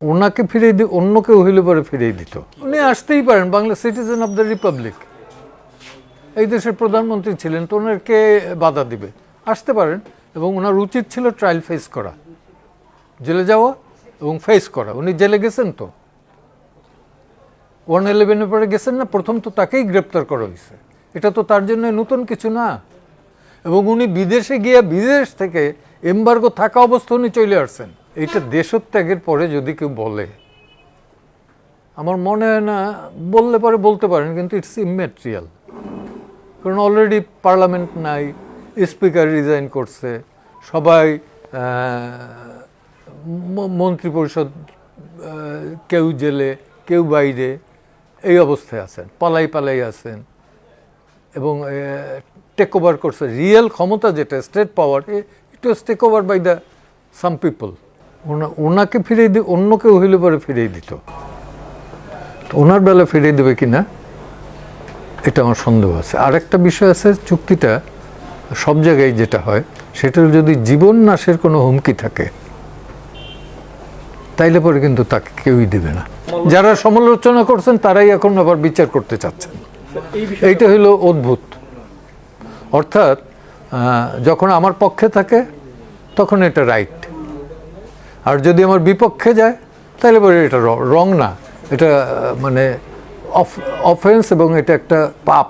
ওনাকে ফিরিয়ে দিয়ে অন্য কেউ হইলে পরে ফিরিয়ে দিত। উনি আসতেই পারেন, Bangla citizen of the Republic, এই দেশের প্রধানমন্ত্রী ছিলেন, তো ওনাকে বাধা দিবে? আসতে পারেন, এবং ওনার উচিত ছিল ট্রায়াল ফেস করা, জেলে যাওয়া এবং ফেস করা। উনি জেলে গেছেন তো, 111-এর পরে গেছেন না, প্রথম তো তাকেই গ্রেপ্তার করা হয়েছে। এটা তো তার জন্য নতুন কিছু না। এবং উনি বিদেশে গিয়ে বিদেশ থেকে এমবার্গো থাকা অবস্থা উনি চলে আসছেন। এইটা দেশত্যাগের পরে যদি কেউ বলে, আমার মনে হয় না, বললে পরে বলতে পারেন, কিন্তু ইটস ইমেটেরিয়াল। কারণ অলরেডি পার্লামেন্ট নাই, স্পিকার রিজাইন করছে, সবাই মন্ত্রিপরিষদ কেউ জেলে কেউ বাইরে, এই অবস্থায় আছেন, পালাই আছেন, এবং টেক ওভার করছে। রিয়েল ক্ষমতা যেটা state power, it was take over by the some people. ওনাকে ফিরিয়ে দিয়ে অন্য কেউ হইলে পরে ফিরিয়ে দিত। ওনার বেলা ফিরিয়ে দেবে কিনা এটা আমার সন্দেহ আছে। আরেকটা বিষয় আছে, চুক্তিটা সব জায়গায় যেটা হয়, সেটার যদি জীবন নাশের কোনো হুমকি থাকে, তাইলে পরে কিন্তু তাকে কেউই দেবে না। যারা সমালোচনা করছেন তারাই এখন আবার বিচার করতে চাচ্ছেন। এইটা হলো অদ্ভুত। অর্থাৎ যখন আমার পক্ষে থাকে তখন এটা রাইট, আর যদি আমার বিপক্ষে যায় তাহলে পরে এটা রং না, এটা মানে অফেন্স, এবং এটা একটা পাপ।